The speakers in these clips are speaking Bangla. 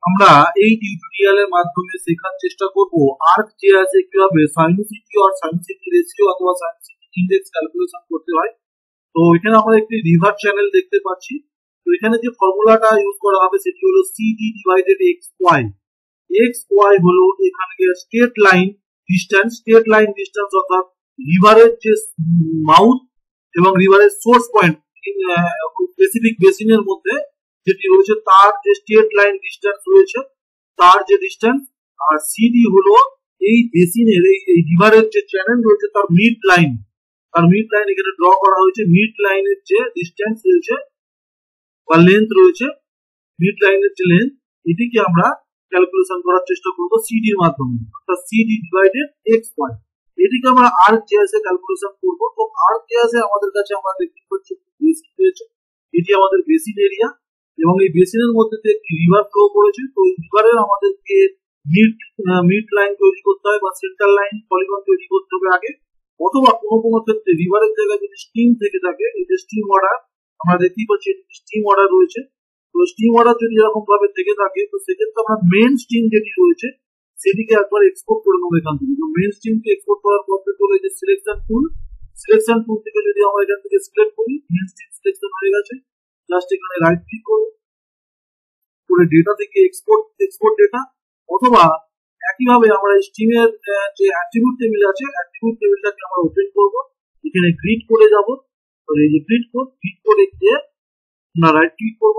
আমরা এই টিউটোরিয়ালের মাধ্যমে শেখার চেষ্টা করব আর্ক জেএসএ কিভাবে সাইনোসিটি আর সাইনোসিটি রেশিও অথবা সাইনোসিটি ইনডেক্স ক্যালকুলেশন করতে হয়। তো এখানে আমরা একটি রিভার চ্যানেল দেখতে পাচ্ছি। তো এখানে যে ফর্মুলাটা ইউজ করা হবে সেটি হলো CD divided x y. X y হলো এখানে স্ট্রেট লাইন ডিস্টেন্স অর্থাৎ রিভারের যে মাউথ এবং রিভারের সোর্স পয়েন্ট স্পেসিফিক বেসিনের মধ্যে যেটি রয়েছে তার যে স্ট্রেট লাইন ডিস্টেন্স রয়েছে তার যে ডিস্টেন্স। আর সিডি হলো এই বেসিনের এই রিভারের যে চ্যানেল রয়েছে তার মিড লাইন এখানে ড্র করা হয়েছে। মিড লাইনের যে ডিস্টেন্স রয়েছে বা লেন্থ রয়েছে, মিড লাইনের যে লেন্থ, এটিকে আমরা ক্যালকুলেশন করার চেষ্টা করব সিডি এর মাধ্যমে, অর্থাৎ সিডি ডিভাইডেড এক্স ওয়াই। এটিকে আমরা আর্ক জেএসএ ক্যালকুলেশন করব। তো আর্ক জেএসএ আমাদের কাছে আমরা দেখতে পাচ্ছি বেসিন রয়েছে, এটি আমাদের বেসিন এরিয়া এবং এই বেসিনের মধ্যে দিয়ে একটি রিভার ফ্লো করেছে। তো এই রিভারের আমাদেরকে মিড লাইন তৈরি করতে হয় বা সেন্টার লাইন পলিগন তৈরি করতে হবে আগে, অথবা কোনো ক্ষেত্রে রিভারের জায়গায় যদি স্টিম থেকে থাকে, এই যে স্টিম ওয়াটার আমরা দেখতেই পাচ্ছি স্টিম ওয়াটার রয়েছে। তো স্টিম ওয়াটার যদি এরকম ভাবে থেকে থাকে তো সেক্ষেত্রে আমরা মেন স্টিম যেটি রয়েছে সেটিকে একবার এক্সপোর্ট করে নেবো এখান থেকে। তো মেন স্টিমকে এক্সপোর্ট করার পদ্ধতি হলো যে সিলেকশন টুল থেকে যদি আমরা এখান থেকে সিলেক্ট করি, মেন স্টিম সিলেকশন হয়ে গেছে। জাস্ট এখানে রাইট ক্লিক করে ডেটা থেকে এক্সপোর্ট ডেটা, অথবা একইভাবে আমরা স্টিমের যে অ্যাট্রিবিউট টেবিল আছে অ্যাট্রিবিউট টেবিলটাকে আমরা ওপেন করব। এখানে গ্রিড কোডে যাব, এই যে গ্রিড কোডে গিয়ে আমরা রাইট ক্লিক করব,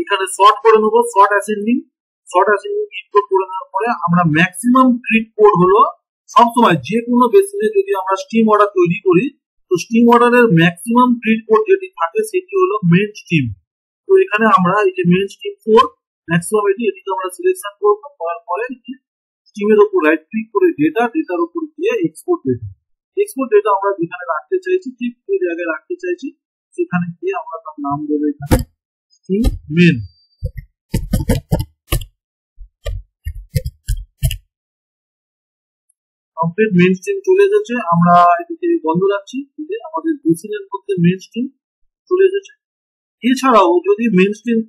এখানে সর্ট করে নেবো, সর্ট অ্যাসেন্ডিং গ্রিড কোড করে নেওয়ার পরে আমরা ম্যাক্সিমাম গ্রিড কোড হলো সবসময় যে কোনো বেসিনে যদি আমরা স্টিম অর্ডার তৈরি করি তো স্টিম অর্ডারের ম্যাক্সিমাম গ্রিড কোড যেটি থাকে সেটি হলো মেন স্টিম। তো এখানে আমরা এই যে মেন স্টিম কোড ম্যাক্সিমাম এটিকে আমরা সিলেকশন করব, করার পরে স্টিমের উপর রাইট ক্লিক করে ডেটার উপর দিয়ে এক্সপোর্ট ডেটা আমরা যেখানে রাখতে চাইছি ঠিক যে জায়গায় রাখতে চাইছি সেখানে গিয়ে আমরা তার নাম দেবো এখানে স্টিম মেন। কমপ্লিট মেন স্ট্রিম চলে এসেছে, আমরা এটিকে বন্ধ রাখছি। আমাদের বেসিনের মধ্যে মেন স্ট্রিম চলে এসেছে। এছাড়াও যদি মেন স্ট্রিম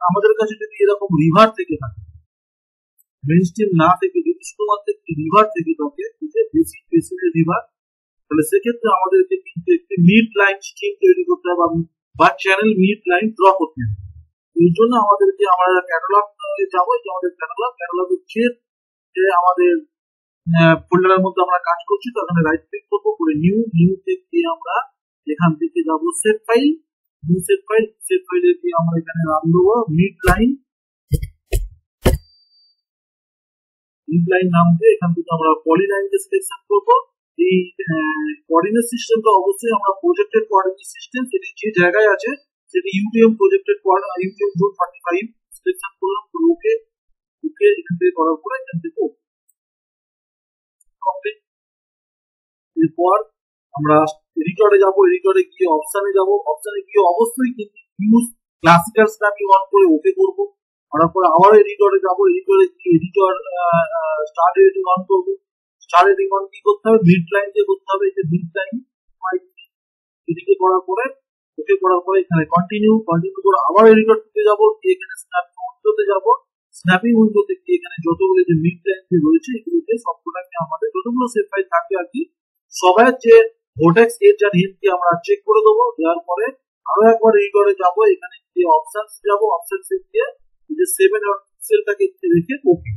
আমাদের কাছে যদি এরকম রিভার থেকে থাকে, মেন স্ট্রিম না থেকে যদি শুধুমাত্র একটি রিভার থেকে থাকে, বেসিনের রিভার, তাহলে সেক্ষেত্রে আমাদেরকে কিন্তু একটি মিড লাইন স্ট্রিম তৈরি করতে হবে বা চ্যানেল মিড লাইন ড্র করতে হবে। এই জন্য আমাদেরকে আমরা ক্যাটালগ যাবো, যে আমাদের ক্যাটালগ হচ্ছে যে আমাদের ফোল্ডারের মধ্যে আমরা কাজ করছি। তো এখানে রাইট ক্লিক করবো, করে নিউ থেকে আমরা এখান থেকে যাবো সেভ ফাইলে গিয়ে আমরা এখানে নাম দেবো মিড লাইন নাম দিয়ে এখান থেকে আমরা পলিলাইনকে সিলেকশন করবো। এই কোঅর্ডিনেট সিস্টেমটা অবশ্যই আমরা প্রজেক্টেড কোঅর্ডিনেট সিস্টেম, সেটি যে জায়গায় আছে সেটি ইউটিএম প্রজেক্টেড ইউটিএম 45 সিলেকশন করলাম। ওকে এখান থেকে করার পরে এখান থেকে কমপ্লিট। এরপর আমরা এডিটরে যাব, এডিটরে গিয়ে অপশনে যাব, অপশনে গিয়ে অবশ্যই কিন্তু ইউজ ক্লাসিক্যাল স্ন্যাপিং অন করে ওকে করব। করার পরে আবার এডিটরে যাব, এডিটরে গিয়ে এডিটর স্টার এডিটিং অন করব। স্টার এডিটিং অন কি করতে হবে, মিড লাইন দিয়ে করতে হবে, এই যে মিড লাইন এদিকে করার পরে ওকে করার পরে এখানে কন্টিনিউ করে আবার এডিটর থেকে যাব, এখানে স্ন্যাপিং উইন্ডোতে যাব। স্ন্যাপিং উইন্ডোতে গিয়ে এখানে যতগুলো যে মিড লাইন রয়েছে এগুলোকে সবকটাকে আমাদের যতগুলো সেভ ফাইল থাকে আর কি সবাই যে ভোটেক্স এজ আর হিন্টকে আমরা চেক করে দেবো। দেওয়ার পরে আরো একবার এডিটরে যাব, এখানে গিয়ে অপশনস যাব, অপশনস গিয়ে এই যে 7 সেলটাকে রেখে ওকে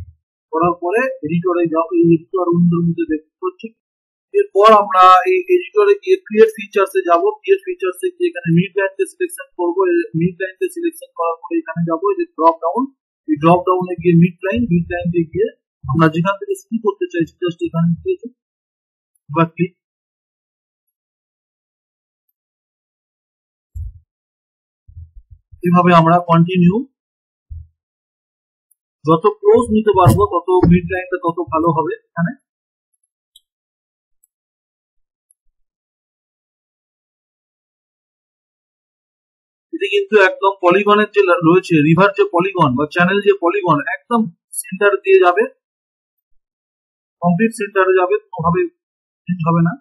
করার পরে এডিটরে যাব, এই এডিটর উইন্ডোর মধ্যে দেখতে পাচ্ছি। এরপর আমরা এই এডিটরে গিয়ে ক্রিয়েট ফিচার্সে যাব, ক্রিয়েট ফিচার্সে গিয়ে এখানে মিড লাইনকে সিলেকশন করব। মিড লাইনকে সিলেকশন করার পরে এখানে যাব, এই যে ড্রপ ডাউন, এই ড্রপ ডাউনে গিয়ে মিড লাইনে গিয়ে আমরা যেখান থেকে স্কিপ করতে চাইছি জাস্ট এখানে গিয়ে বা ক্লিক। এভাবে আমরা কন্টিনিউ যত ক্লোজ নিতে পারবো তত মিড লাইনটা তত ভালো হবে। এখানে এটি কিন্তু একদম পলিগনের যে রয়েছে রিভার যে পলিগন বা চ্যানেল যে পলিগন একদম সেন্টার দিয়ে যাবে, কমপ্লিট সেন্টারে যাবে, কোনোভাবে চেঞ্জ হবে না।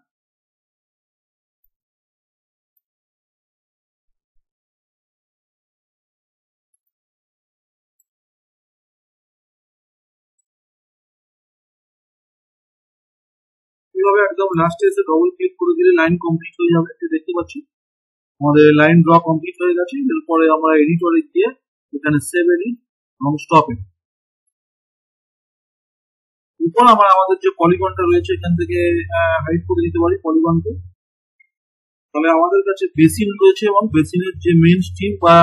এইভাবে একদম লাস্টে এসে ডবল ক্লিক করে দিলে লাইন কমপ্লিট হয়ে যাবে। দেখতে পাচ্ছি আমাদের লাইন ড্র কমপ্লিট হয়ে গেছে। এরপরে আমরা এডিটরে গিয়ে এখানে সেভ এডিট এবং স্টপ এডিট, এরপর আমরা আমাদের যে পলিগনটা রয়েছে এখান থেকে হাইড করে দিতে পারি পলিগনকে। তাহলে আমাদের কাছে বেসিন রয়েছে এবং বেসিনের যে মেইন স্ট্রিম বা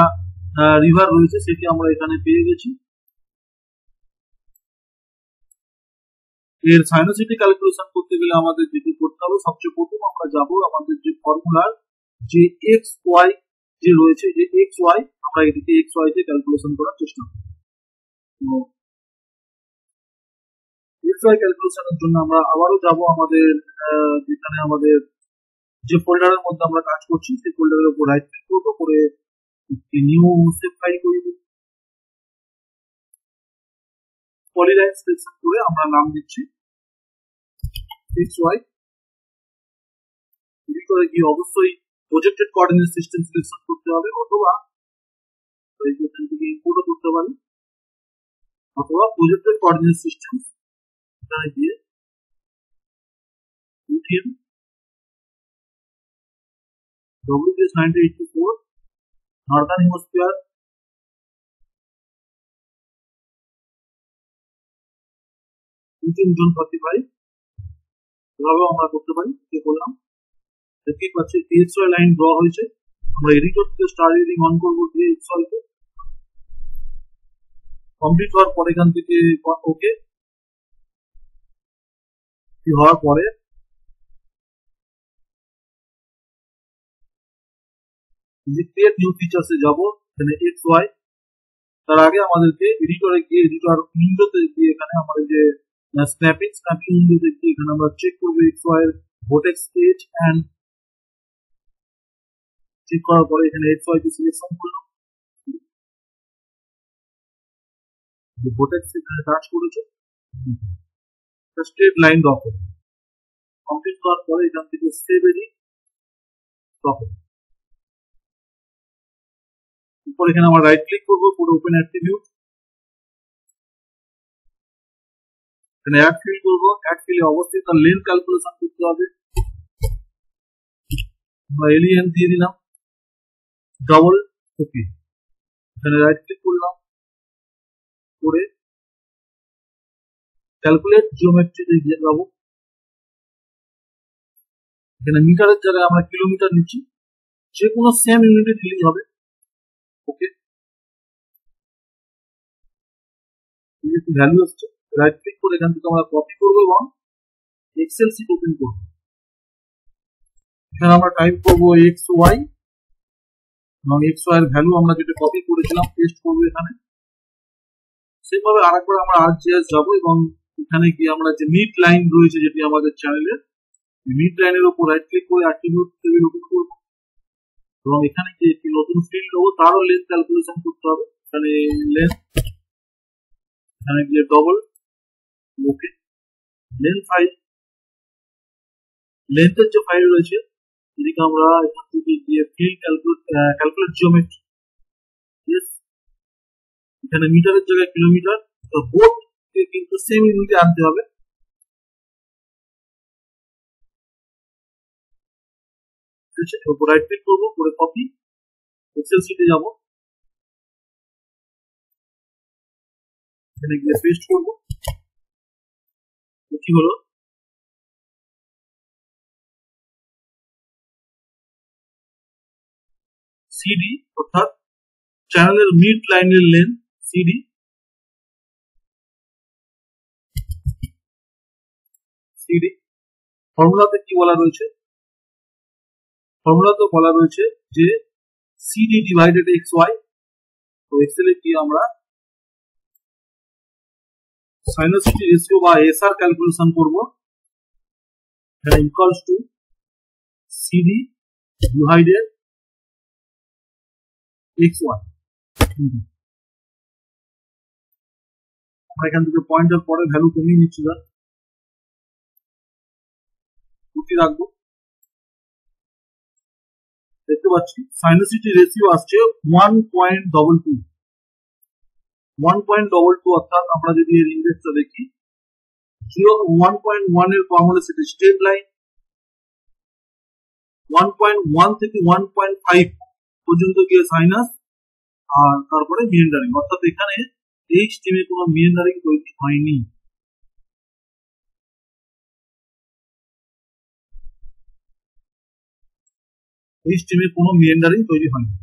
রিভার রয়েছে সেটি আমরা এখানে পেয়ে গেছি। এর সাইনোসিটি ক্যালকুলেশন করতে গেলে আমাদের যেটি করতে হবে, সবচেয়ে প্রথম আমরা যাব আমাদের যে ফর্মুলার যে এক্স ওয়াই যে রয়েছে, যে এক্স ওয়াই, আমরা এটিকে এক্স ওয়াই তে ক্যালকুলেশন করার চেষ্টা করব। এক্স ওয়াই ক্যালকুলেশনের জন্য আমরা আবারও যাব আমাদের যেখানে আমাদের যে ফোল্ডারের মধ্যে আমরা কাজ করছি সেই ফোল্ডারের উপর রাইট ক্লিক করব, করে একটি নিউ সেভ ফাইল করব, পলিলাইন সিলেকশন করে আমরা নাম দিচ্ছি এক্স ওয়াই। এডিটরে গিয়ে অবশ্যই প্রজেক্টেড কোঅর্ডিনেট সিস্টেম সিলেকশন করতে হবে, অথবা এখান থেকে ইম্পোর্ট করতে পারি, অথবা প্রজেক্টেড কোঅর্ডিনেট সিস্টেম এখানে গিয়ে UTM WPS 1984 Northern hemisphere zone 45 এভাবে আমরা করতে পারি। বললাম দেখতেই পাচ্ছি এক্স ওয়াই লাইন ড্র হয়েছে। আমরা এডিটর থেকে স্টার এডিটিং অন করবো দিয়ে এক্স ওয়াই কে কমপ্লিট হওয়ার পরে এখান থেকে ওকে হওয়ার পরে ক্রিয়েট নিউ ফিচার্সে যাব, এখানে এক্স ওয়াই। তার আগে আমাদেরকে এডিটরে গিয়ে এডিটর উইন্ডোতে গিয়ে এখানে আমাদের যে স্ন্যাপিং উইন্ডোতে গিয়ে এখানে আমরা চেক করবো এক্স ওয়াই এর ভোটেক্স এজ এন্ড চেক করার পরে এখানে এক্স ওয়াই কে সিলেকশন করলাম, ভোটেক্স এখানে টাচ করেছে, স্ট্রেট লাইন ড্র করব। কমপ্লিট করার পরে এখান থেকে সেভ এডিট স্টপ। এরপর এখানে আমরা রাইট ক্লিক করবো, পুরো ওপেন অ্যাট্রিবিউট, এখানে অ্যাড ফিল করবো। অ্যাড ফিলে অবশ্যই তার লেন্থ ক্যালকুলেশন করতে হবে। আমরা এলিয়েন দিয়ে দিলাম, ডবল ওকে, এখানে রাইট ক্লিক করলাম, করে ক্যালকুলেট জিওমেট্রিতে গিয়ে যাবো। এখানে মিটারের জায়গায় আমরা কিলোমিটার নিচ্ছি, যে কোনো সেম ইউনিটে দিলেই হবে। ওকে, ভ্যালু আসছে, রাইট ক্লিক করে এখান থেকে আমরা কপি করবো এবং এক্সেল শিট ওপেন করবো। এখানে আমরা টাইপ করবো এক্স ওয়াই এবং এক্স ওয়াই এর ভ্যালু আমরা যেটা কপি করেছিলাম পেস্ট করবো এখানে। সেইভাবে আরেকবার আমরা আরজিএস যাবো এবং এখানে গিয়ে আমরা যে মিড লাইন রয়েছে যেটি আমাদের চ্যানেলের, মিড লাইনের উপর রাইট ক্লিক করে অ্যাট্রিবিউট টেবিল ওপেন করবো এবং এখানে যে একটি নতুন ফিল্ড দেবো তারও লেন্থ ক্যালকুলেশন করতে হবে। এখানে লেন্থ, এখানে গিয়ে ডবল ওকে, লেন্থ ফাইল, লেন্থের যে ফাইল রয়েছে এদিকে আমরা এখান থেকে গিয়ে ফিল্ড ক্যালকুলেট জিওমেট্রি, এখানে মিটারের জায়গায় কিলোমিটার, তো বোথ কিন্তু সেম ইউনিটে আনতে হবে। রাইট ক্লিক করবো, করে কপি, এক্সেল শিটে যাব, এখানে গিয়ে পেস্ট করবো। কি হলো, সিডি অর্থাৎ চ্যানেলের মিড লাইনের লেন্থ সিডি, সিডি। ফর্মুলাতে কি বলা রয়েছে, ফর্মুলাতে বলা রয়েছে যে সিডি ডিভাইডেড এক্স ওয়াই। তো এক্সেলে কি আমরা সাইনোসিটি রেশিও বা এসআর ক্যালকুলেশন করব, এখানে equals to CD divided x y. আমরা এখান থেকে পয়েন্টের পরে ভ্যালু কমিয়ে নিচ্ছি, রাখবো। দেখতে পাচ্ছি সাইনোসিটি রেশিও আসছে 1.22, 1.22 অর্থাৎ আমরা যদি এর ইন্ডেক্সটা দেখি 1.1 এর কম হলে সেটা স্ট্রেট লাইন, 1.1 থেকে 1.5 পর্যন্ত গিয়ে সাইনাস, আর তারপরে মিয়েন্ডারিং, অর্থাৎ এখানে এই স্ট্রিমে কোনো মিয়েন্ডারিং তৈরি হয়নি। এই স্ট্রিমে কোনো মিয়েন্ডারিং তৈরি হয়নি।